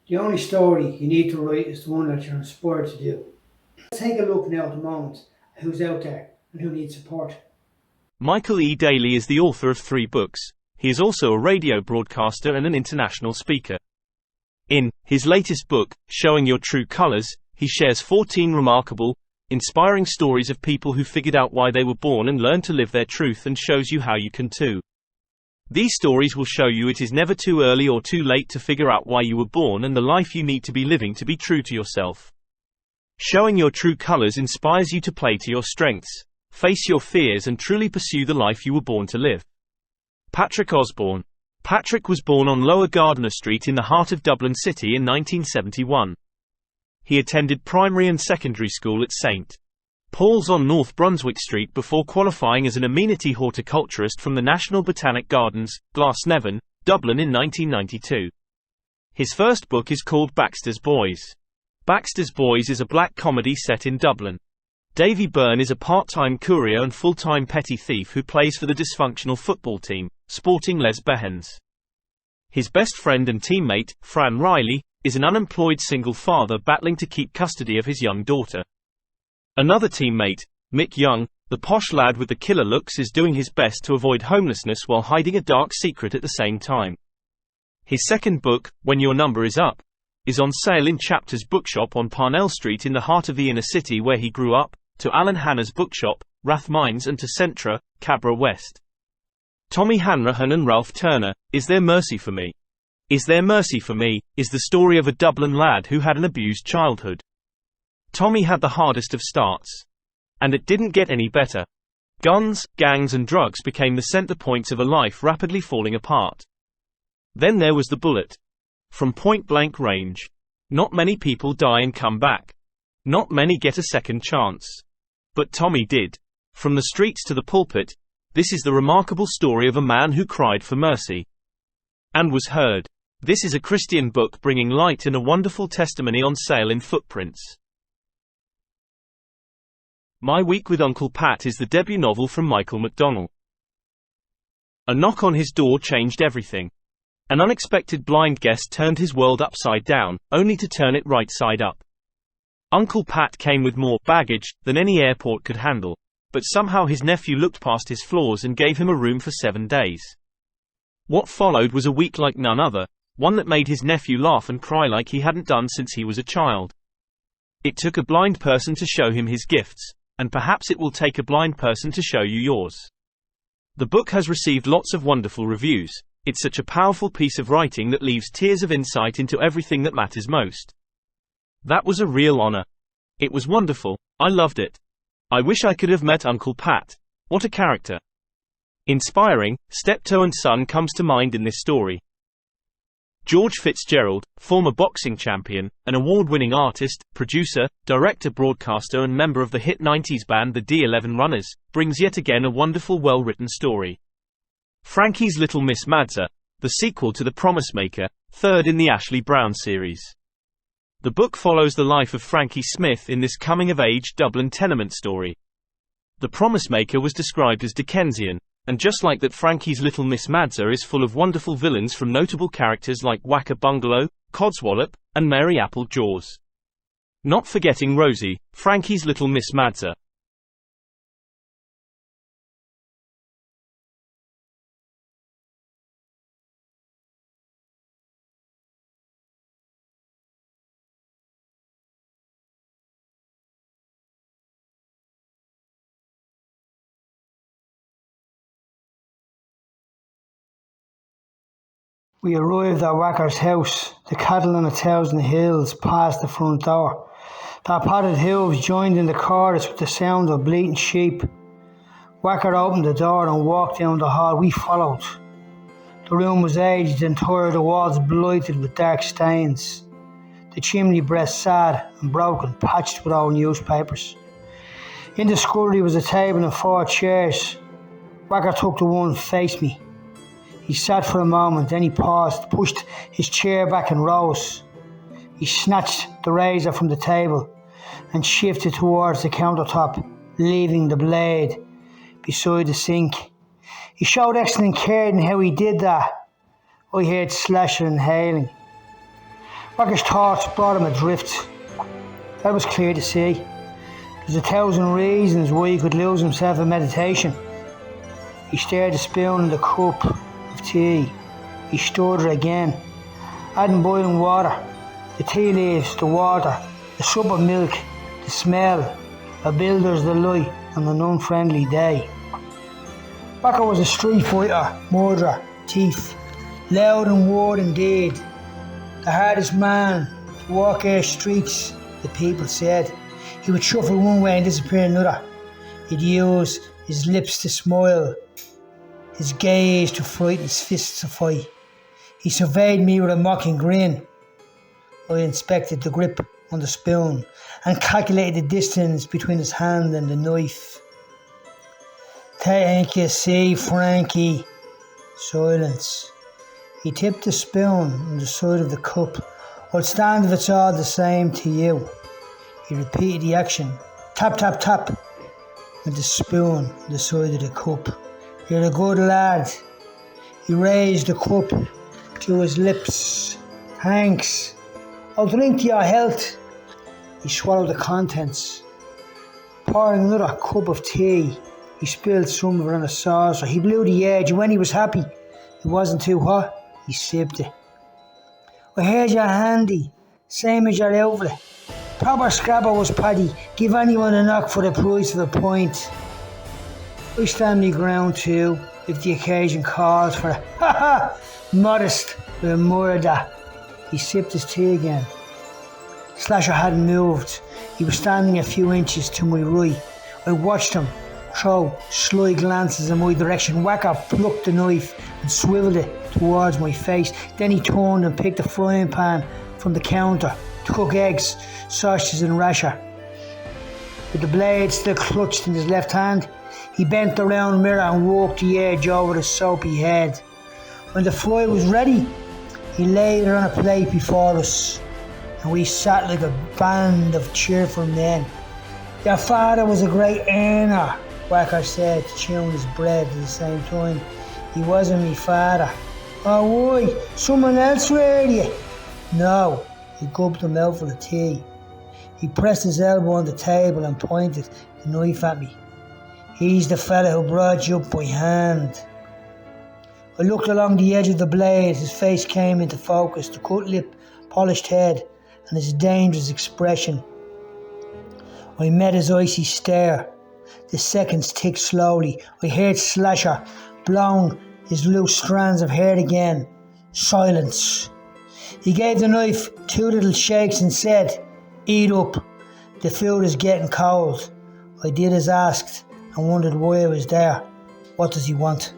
The only story you need to write is the one that you're inspired to do. Let's take a look now at the moment at who's out there and who needs support. Michael E. Daly is the author of 3 books. He is also a radio broadcaster and an international speaker. In his latest book, Showing Your True Colors, he shares 14 remarkable, inspiring stories of people who figured out why they were born and learned to live their truth, and shows you how you can too. These stories will show you it is never too early or too late to figure out why you were born and the life you need to be living to be true to yourself. Showing Your True Colors inspires you to play to your strengths, face your fears, and truly pursue the life you were born to live. Patrick Osborne. Patrick was born on Lower Gardiner Street in the heart of Dublin City in 1971. He attended primary and secondary school at St. Paul's on North Brunswick Street before qualifying as an amenity horticulturist from the National Botanic Gardens, Glasnevin, Dublin in 1992. His first book is called Baxter's Boys. Baxter's Boys is a black comedy set in Dublin. Davy Byrne is a part-time courier and full-time petty thief who plays for the dysfunctional football team, Sporting Les Behens. His best friend and teammate, Fran Riley, is an unemployed single father battling to keep custody of his young daughter. Another teammate, Mick Young, the posh lad with the killer looks, is doing his best to avoid homelessness while hiding a dark secret at the same time. His second book, When Your Number Is Up, is on sale in Chapters Bookshop on Parnell Street in the heart of the inner city where he grew up, to Alan Hanna's Bookshop, Rathmines, and to Centra, Cabra West. Tommy Hanrahan and Ralph Turner, Is There Mercy for Me? Is There Mercy for Me, is the story of a Dublin lad who had an abused childhood. Tommy had the hardest of starts. And it didn't get any better. Guns, gangs and drugs became the center points of a life rapidly falling apart. Then there was the bullet. From point-blank range. Not many people die and come back. Not many get a second chance. But Tommy did. From the streets to the pulpit, this is the remarkable story of a man who cried for mercy. And was heard. This is a Christian book bringing light and a wonderful testimony, on sale in Footprints. My Week with Uncle Pat is the debut novel from Michael McDonnell. A knock on his door changed everything. An unexpected blind guest turned his world upside down, only to turn it right side up. Uncle Pat came with more baggage than any airport could handle, but somehow his nephew looked past his flaws and gave him a room for 7 days. What followed was a week like none other, one that made his nephew laugh and cry like he hadn't done since he was a child. It took a blind person to show him his gifts, and perhaps it will take a blind person to show you yours. The book has received lots of wonderful reviews. It's such a powerful piece of writing that leaves tears of insight into everything that matters most. That was a real honor. It was wonderful. I loved it. I wish I could have met Uncle Pat. What a character. Inspiring. Steptoe and Son comes to mind in this story. George Fitzgerald, former boxing champion, an award-winning artist, producer, director, broadcaster and member of the hit 90s band the D11 Runners, brings yet again a wonderful, well-written story. Frankie's Little Miss Madser, the sequel to The Promise Maker, third in the Ashley Brown series. The book follows the life of Frankie Smith in this coming-of-age Dublin tenement story. The Promise Maker was described as Dickensian, and just like that, Frankie's Little Miss Madser is full of wonderful villains from notable characters like Whacker Bungalow, Codswallop, and Mary Apple Jaws. Not forgetting Rosie, Frankie's Little Miss Madser. We arrived at Whacker's house, the cattle on 1,000 hills past the front door. Their padded hooves joined in the chorus with the sound of bleating sheep. Whacker opened the door and walked down the hall. We followed. The room was aged and tired, the walls blighted with dark stains. The chimney breast sad and broken, patched with old newspapers. In the scullery was a table and 4 chairs. Whacker took the one and faced me. He sat for a moment, then he paused, pushed his chair back and rose. He snatched the razor from the table and shifted towards the countertop, leaving the blade beside the sink. He showed excellent care in how he did that. I heard slashing and hailing. Wacker's thoughts brought him adrift. That was clear to see. There's 1,000 reasons why he could lose himself in meditation. He stirred the spoon in the cup of tea. He stirred it again, adding boiling water, the tea leaves, the water, the sup of milk, the smell, a builder's delight on an unfriendly day. Wacker was a street fighter, murderer, thief, loud in word and deed. The hardest man to walk our streets, the people said. He would shuffle one way and disappear another. He'd use his lips to smile, his gaze to frighten, his fists to fight. He surveyed me with a mocking grin. I inspected the grip on the spoon and calculated the distance between his hand and the knife. Thank you, see, Frankie. Silence. He tipped the spoon on the side of the cup. I'll stand if it's all the same to you. He repeated the action. Tap, tap, tap. With the spoon on the side of the cup. You're a good lad. He raised the cup to his lips. Thanks. I'll drink to your health. He swallowed the contents. Pouring another cup of tea, he spilled some of it on a saucer. He blew the edge, and when he was happy, it wasn't too hot, he sipped it. I heard you're handy, same as your outfit. Proper scrapper was Paddy. Give anyone a knock for the price of a pint. I stand me ground too, if the occasion calls for it. Ha ha! Modest, with a murder. He sipped his tea again. Slasher hadn't moved. He was standing a few inches to my right. I watched him throw sly glances in my direction. Wacker plucked the knife and swiveled it towards my face. Then he turned and picked a frying pan from the counter to cook eggs, sausages and rasher. With the blade still clutched in his left hand, he bent the round mirror and walked the edge over the soapy head. When the fry was ready, he laid it on a plate before us, and we sat like a band of cheerful men. Your father was a great earner, Wacker said, chewing his bread at the same time. He wasn't me father. Oh, why? Someone else reared you? No. He gulped a mouthful of tea. He pressed his elbow on the table and pointed the knife at me. He's the fella who brought you up by hand. I looked along the edge of the blade. His face came into focus, the cut lip, polished head, and his dangerous expression. I met his icy stare. The seconds ticked slowly. I heard Slasher blowing his loose strands of hair again. Silence. He gave the knife 2 little shakes and said, "Eat up. The food is getting cold." I did as asked and wondered why I was there. What does he want?